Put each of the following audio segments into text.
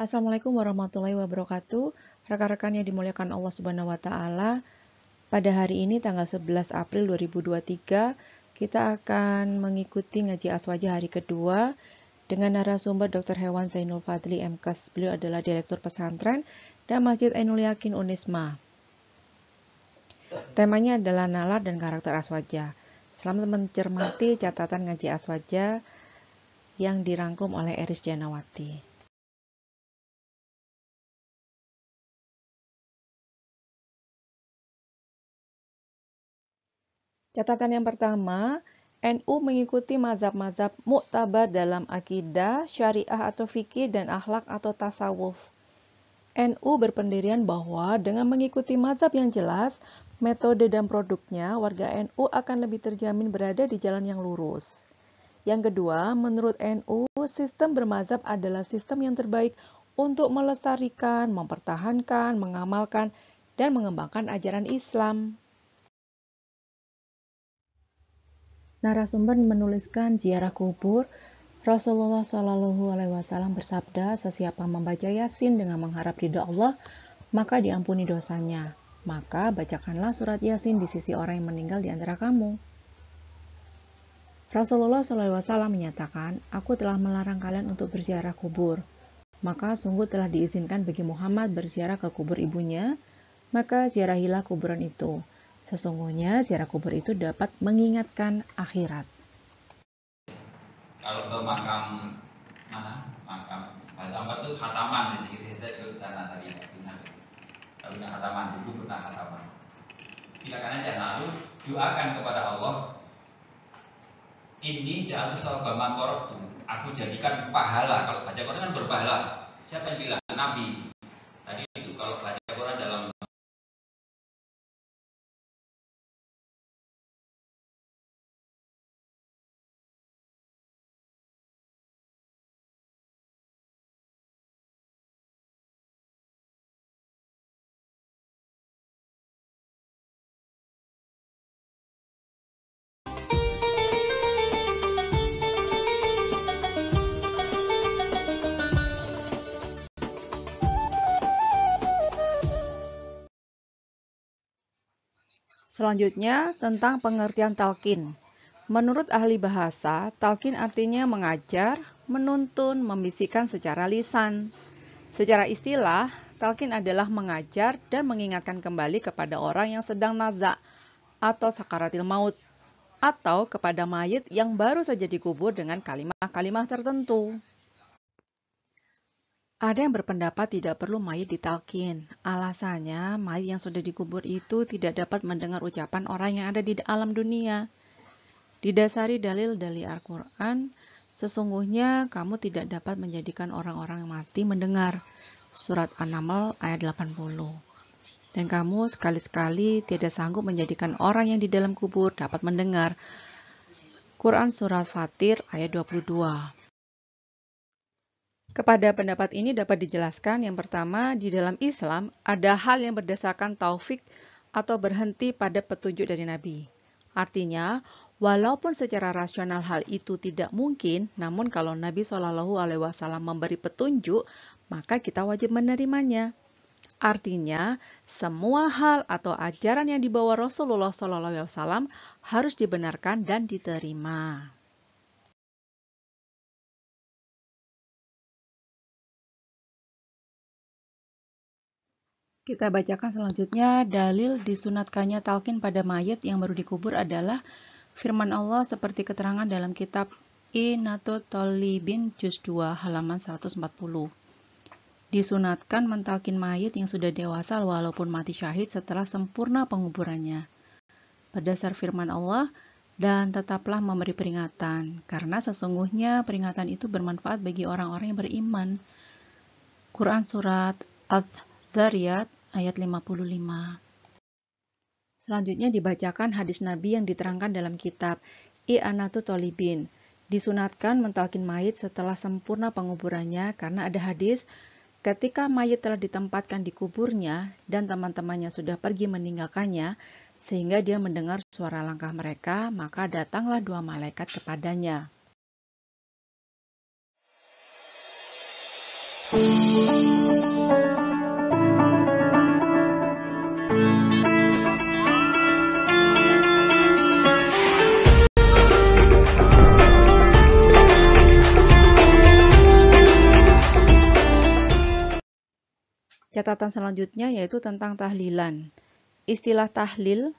Assalamualaikum warahmatullahi wabarakatuh. Rekan-rekan yang dimuliakan Allah Subhanahu wa taala, pada hari ini tanggal 11 April 2023, kita akan mengikuti ngaji aswaja hari kedua dengan narasumber Dr. Hewan Zainul Fadli MKes. Beliau adalah Direktur Pesantren dan Masjid Ainul Yakin Unisma. Temanya adalah nalar dan karakter aswaja. Selamat mencermati catatan ngaji aswaja yang dirangkum oleh Eris Janawati. Catatan yang pertama, NU mengikuti mazhab-mazhab muktabar dalam akidah, syariah atau fikih, dan akhlak atau tasawuf. NU berpendirian bahwa dengan mengikuti mazhab yang jelas, metode dan produknya, warga NU akan lebih terjamin berada di jalan yang lurus. Yang kedua, menurut NU, sistem bermazhab adalah sistem yang terbaik untuk melestarikan, mempertahankan, mengamalkan, dan mengembangkan ajaran Islam. Narasumber menuliskan ziarah kubur. Rasulullah Shallallahu Alaihi Wasallam bersabda, sesiapa membaca Yasin dengan mengharap ridha Allah, maka diampuni dosanya. Maka bacakanlah surat Yasin di sisi orang yang meninggal di antara kamu. Rasulullah Shallallahu Alaihi Wasallam menyatakan, aku telah melarang kalian untuk berziarah kubur. Maka sungguh telah diizinkan bagi Muhammad berziarah ke kubur ibunya, maka ziarahilah kuburan itu. Sesungguhnya ziarah kubur itu dapat mengingatkan akhirat. Kalau ke makam mana? Makam itu khataman di sini. Saya ke sana tadi. Kalau nggak khataman, dulu pernah khataman. Silakan aja. Lalu doakan kepada Allah. Ini jatuh sahabat mantorok tuh. Aku jadikan pahala. Kalau baca Quran kan berpahala. Siapa yang bilang? Nabi. Tadi itu kalau baca Quran dalam Selanjutnya, tentang pengertian talqin. Menurut ahli bahasa, talqin artinya mengajar, menuntun, membisikkan secara lisan. Secara istilah, talqin adalah mengajar dan mengingatkan kembali kepada orang yang sedang nazak atau sakaratil maut, atau kepada mayit yang baru saja dikubur dengan kalimah-kalimah tertentu. Ada yang berpendapat tidak perlu mayit ditalkin. Alasannya, mayit yang sudah dikubur itu tidak dapat mendengar ucapan orang yang ada di alam dunia. Didasari dalil dari Al-Quran, sesungguhnya kamu tidak dapat menjadikan orang-orang yang mati mendengar. Surat An-Naml ayat 80. Dan kamu sekali-sekali tidak sanggup menjadikan orang yang di dalam kubur dapat mendengar. Quran Surat Fatir ayat 22. Kepada pendapat ini dapat dijelaskan yang pertama, di dalam Islam ada hal yang berdasarkan taufik atau berhenti pada petunjuk dari Nabi. Artinya, walaupun secara rasional hal itu tidak mungkin, namun kalau Nabi Shallallahu Alaihi Wasallam memberi petunjuk, maka kita wajib menerimanya. Artinya, semua hal atau ajaran yang dibawa Rasulullah Shallallahu Alaihi Wasallam harus dibenarkan dan diterima. Kita bacakan selanjutnya, dalil disunatkannya talqin pada mayat yang baru dikubur adalah firman Allah seperti keterangan dalam kitab Inatut Thalibin Juz 2 halaman 140. Disunatkan mentalkin mayat yang sudah dewasa walaupun mati syahid setelah sempurna penguburannya. Berdasar firman Allah, dan tetaplah memberi peringatan, karena sesungguhnya peringatan itu bermanfaat bagi orang-orang yang beriman. Quran Surat Az-Zariyat ayat 55. Selanjutnya dibacakan hadis Nabi yang diterangkan dalam kitab I'anatut Thalibin. Disunatkan mentalkin mayit setelah sempurna penguburannya karena ada hadis ketika mayit telah ditempatkan di kuburnya dan teman-temannya sudah pergi meninggalkannya sehingga dia mendengar suara langkah mereka, maka datanglah dua malaikat kepadanya. Catatan selanjutnya yaitu tentang tahlilan. Istilah tahlil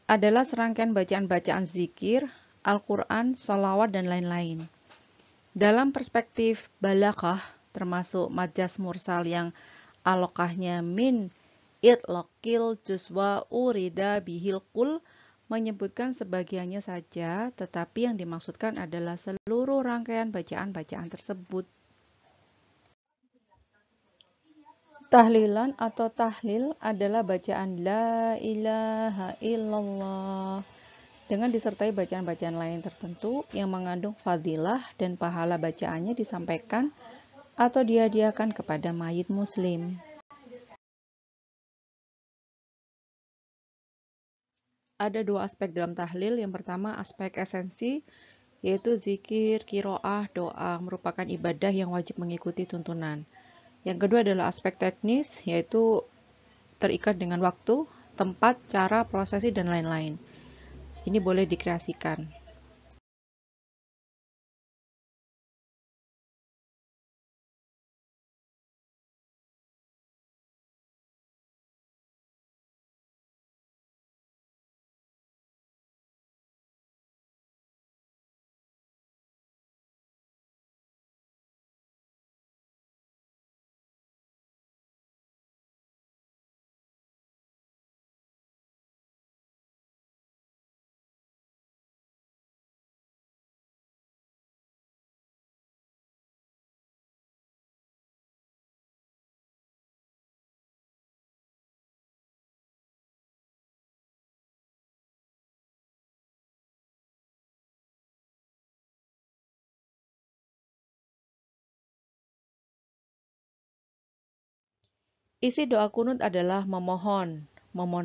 adalah serangkaian bacaan-bacaan zikir, Al-Quran, sholawat, dan lain-lain. Dalam perspektif balaghah, termasuk majas mursal yang alokahnya min itlaqil juzwa urida bihil kul, menyebutkan sebagiannya saja, tetapi yang dimaksudkan adalah seluruh rangkaian bacaan-bacaan tersebut. Tahlilan atau tahlil adalah bacaan la ilaha illallah dengan disertai bacaan-bacaan lain tertentu yang mengandung fadilah dan pahala bacaannya disampaikan atau dihadiahkan kepada mayit muslim. Ada dua aspek dalam tahlil. Yang pertama aspek esensi, yaitu zikir, kiroah, doa merupakan ibadah yang wajib mengikuti tuntunan. Yang kedua adalah aspek teknis, yaitu terikat dengan waktu, tempat, cara, prosesi, dan lain-lain. Ini boleh dikreasikan. Isi doa kunut adalah memohon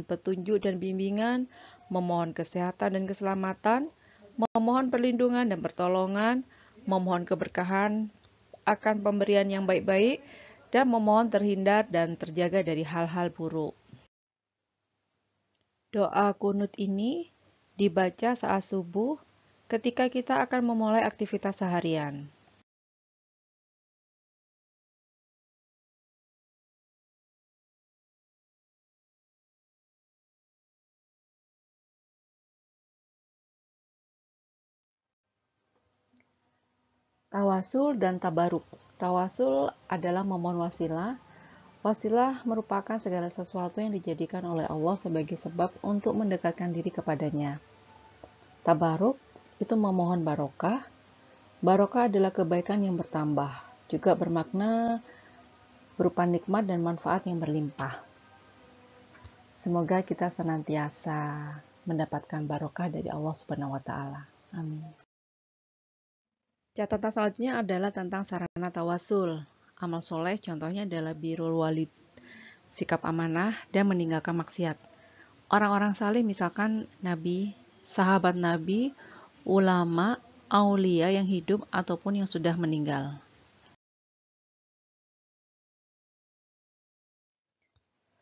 petunjuk dan bimbingan, memohon kesehatan dan keselamatan, memohon perlindungan dan pertolongan, memohon keberkahan akan pemberian yang baik-baik, dan memohon terhindar dan terjaga dari hal-hal buruk. Doa kunut ini dibaca saat subuh ketika kita akan memulai aktivitas seharian. Tawasul dan tabaruk. Tawasul adalah memohon wasilah. Wasilah merupakan segala sesuatu yang dijadikan oleh Allah sebagai sebab untuk mendekatkan diri kepadanya. Tabaruk itu memohon barokah. Barokah adalah kebaikan yang bertambah, juga bermakna berupa nikmat dan manfaat yang berlimpah. Semoga kita senantiasa mendapatkan barokah dari Allah Subhanahu wa taala. Amin. Catatan selanjutnya adalah tentang sarana tawasul. Amal soleh contohnya adalah birrul walid, sikap amanah, dan meninggalkan maksiat. Orang-orang saleh misalkan Nabi, sahabat Nabi, ulama, aulia yang hidup ataupun yang sudah meninggal.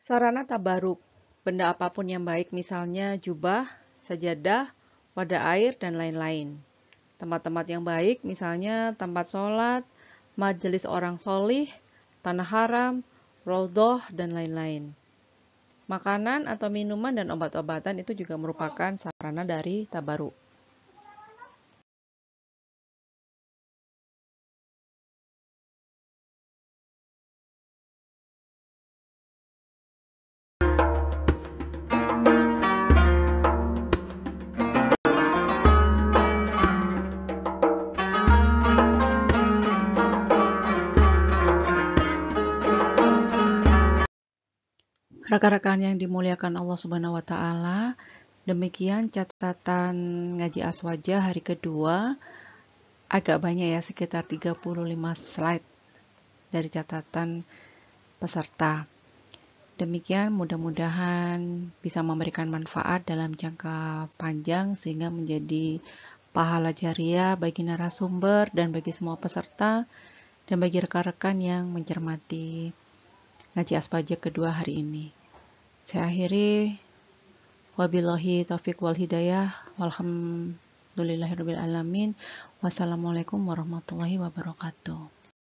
Sarana tabaruk, benda apapun yang baik misalnya jubah, sajadah, wadah air, dan lain-lain. Tempat-tempat yang baik misalnya tempat sholat, majelis orang solih, tanah haram, raudhah, dan lain-lain. Makanan atau minuman dan obat-obatan itu juga merupakan sarana dari tabaruk. Rekan-rekan yang dimuliakan Allah Subhanahu wa taala, demikian catatan ngaji Aswaja hari kedua. Agak banyak ya, sekitar 35 slide dari catatan peserta. Demikian, mudah-mudahan bisa memberikan manfaat dalam jangka panjang sehingga menjadi pahala jariah bagi narasumber dan bagi semua peserta dan bagi rekan-rekan yang mencermati ngaji Aswaja kedua hari ini. Saya akhiri, wabillahi taufiq wal hidayah, walhamdulillahirabbil alamin. Wassalamualaikum warahmatullahi wabarakatuh.